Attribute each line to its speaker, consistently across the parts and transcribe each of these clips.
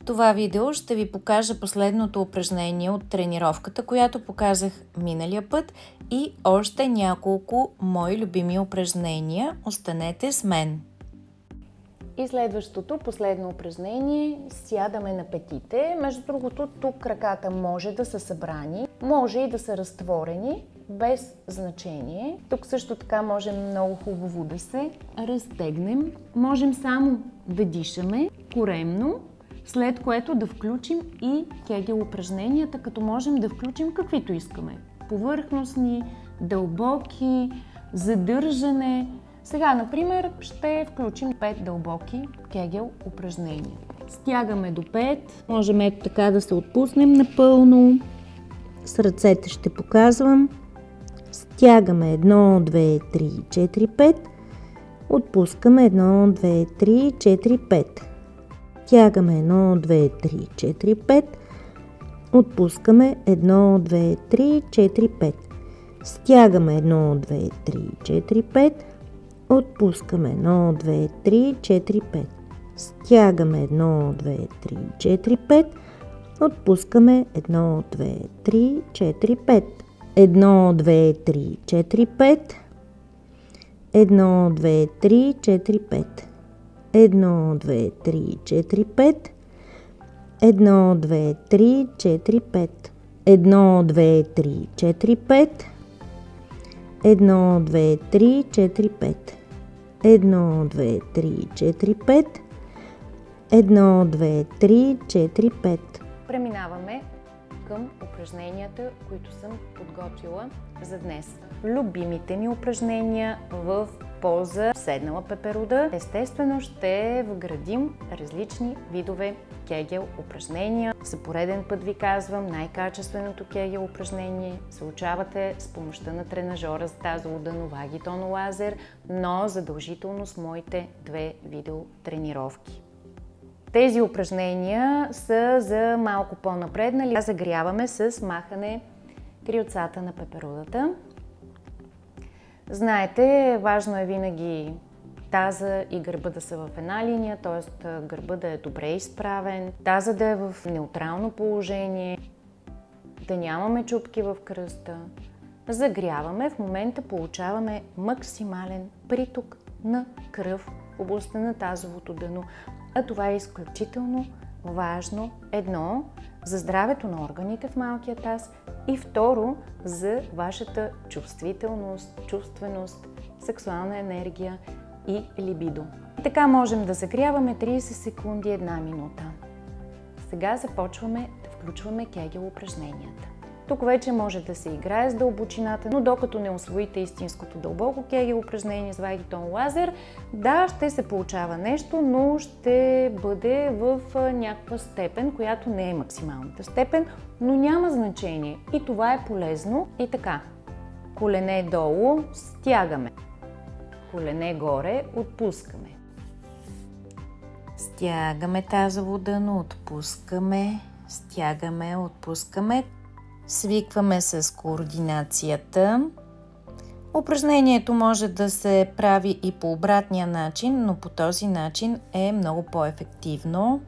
Speaker 1: В това видео ще ви покажа последното упражнение от тренировката, която показах миналия път и още няколко мои любими упражнения. Останете с мен! И следващото, последно упражнение, сядаме на петите. Между другото, тук краката може да са събрани, може и да са разтворени, без значение. Тук също така можем много хубаво да се разтегнем. Можем само да дишаме коремно, след което да включим и кегел упражненията, като можем да включим каквито искаме. Повърхностни, дълбоки, задържане. Сега, например, ще включим 5 дълбоки кегел упражнения. Стягаме до 5. Можем ето така да се отпуснем напълно. С ръцете ще показвам. Стягаме 1, 2, 3, 4, 5. Отпускаме 1, 2, 3, 4, 5. Стягаме 1, 2, 3, 4, 5. Отпускаме 1, 2, 3, 4, 5. Стягаме 1, 2, 3, 4, 5. Отпускаме 1, 2, 3, 4, 5. Стягаме 1, 2, 3, 4, 5. Отпускаме 1, 2, 3, 4, 5. 1, 2, 3, 4, 5. 1, 2, 3, 4, 5. 1, 2, 3, 4, 5. 1, 2, 3, 4, 5. 1, 2, 3, 4, 5. 1, 2, 3, 4, 5. 1, 2, 3, 4, 5. 1, 2, 3, 4, 5. Преминаваме към упражненията, които съм подготвила за днес. Любимите ми упражнения в поза седнала пеперуда. Естествено ще вградим различни видове кегел упражнения. За пореден път ви казвам, най-качественото кегел упражнение се учавате с помощта на тренажора за тазово дъно Вагитон лазер, но задължително с моите 2 видео тренировки. Тези упражнения са за малко по-напреднали. Загряваме с махане крилцата на пеперудата. Знаете, важно е винаги таза и гърба да са в една линия, т.е. гърба да е добре изправен, таза да е в неутрално положение, да нямаме чупки в кръста. Загряваме, в момента получаваме максимален приток на кръв в областта на тазовото дъно. А това е изключително важно, едно, за здравето на органите в малкия таз и второ, за вашата чувствителност, чувственост, сексуална енергия и либидо. И така можем да загряваме 30 секунди, 1 минута. Сега започваме да включваме кегел упражненията. Тук вече може да се играе с дълбочината, но докато не усвоите истинското дълбоко кегел упражнение с Вагитон лазер, да, ще се получава нещо, но ще бъде в някаква степен, която не е максималната степен, но няма значение. И това е полезно. И така, колене долу, стягаме. Колене горе, отпускаме. Стягаме тазово дъно, отпускаме, стягаме, отпускаме. Свикваме с координацията. Упражнението може да се прави и по обратния начин, но по този начин е много по-ефективно.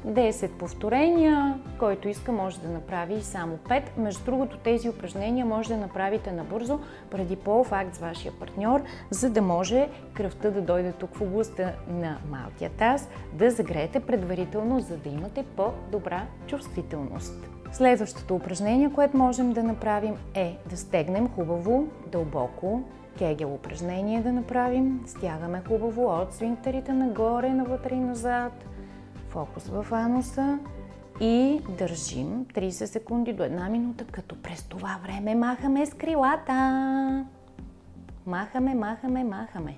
Speaker 1: 10 повторения, който иска може да направи само 5. Между другото, тези упражнения може да направите набързо, преди полов акт с вашия партньор, за да може кръвта да дойде тук в областта на малкия таз, да загреете предварително, за да имате по-добра чувствителност. Следващото упражнение, което можем да направим е да стегнем хубаво, дълбоко, кегел упражнение да направим. Стягаме хубаво от сфинктерите нагоре, навътре и назад. Фокус в ануса и държим 30 секунди до 1 минута, като през това време махаме с крилата. Махаме, махаме, махаме.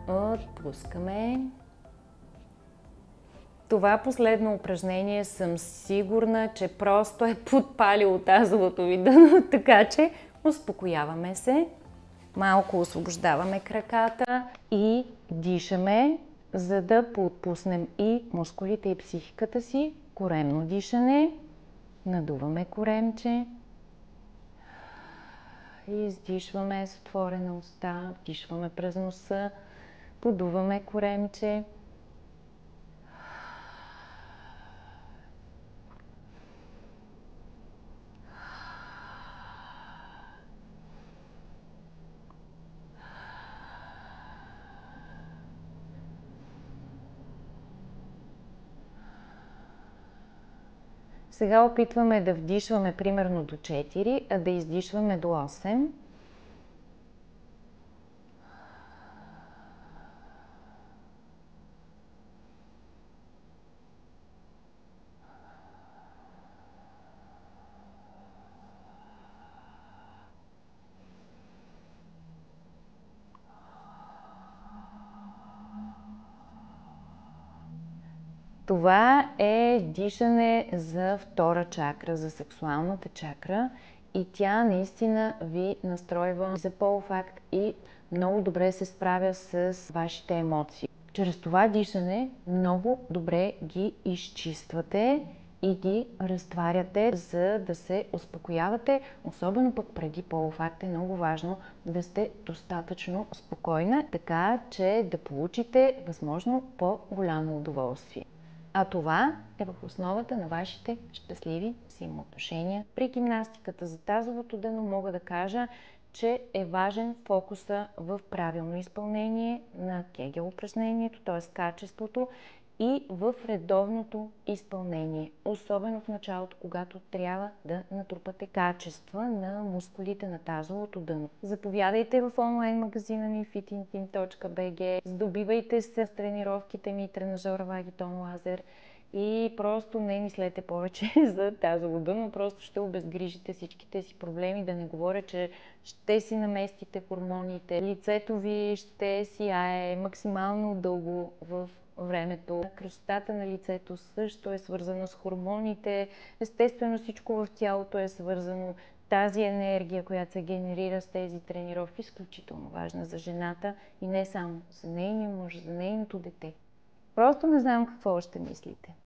Speaker 1: Отпускаме. Това последно упражнение съм сигурна, че просто е подпалило тазовото ви дъно, така че успокояваме се, малко освобождаваме краката и дишаме, за да поотпуснем и мускулите и психиката си. Коремно дишане, надуваме коремче, издишваме с отворена уста, вдишваме през носа, подуваме коремче. Сега опитваме да вдишваме примерно до 4, а да издишваме до 8. Това е дишане за втора чакра, за сексуалната чакра, и тя наистина ви настройва за полов акт и много добре се справя с вашите емоции. Чрез това дишане много добре ги изчиствате и ги разтваряте, за да се успокоявате. Особено пък преди полов акт е много важно да сте достатъчно спокойна, така че да получите възможно по-голямо удоволствие. А това е в основата на вашите щастливи взаимоотношения. При гимнастиката за тазовото дъно мога да кажа, че е важен фокуса в правилно изпълнение на кегел упражнението, т.е. качеството, и в редовното изпълнение. Особено в началото, когато трябва да натрупате качества на мускулите на тазовото дъно. Заповядайте в онлайн магазина ми fittingteam.bg, здобивайте се с тренировките ми тренажера Вагитон Лазер и просто не мислете повече за тазово дъно, просто ще обезгрижите всичките си проблеми, да не говоря, че ще си наместите хормоните, лицето ви ще сияе максимално дълго в времето. Красотата на лицето също е свързана с хормоните. Естествено всичко в тялото е свързано. Тази енергия, която се генерира с тези тренировки, е изключително важна за жената и не само за нейния мъж, за нейното дете. Просто не знам какво още мислите.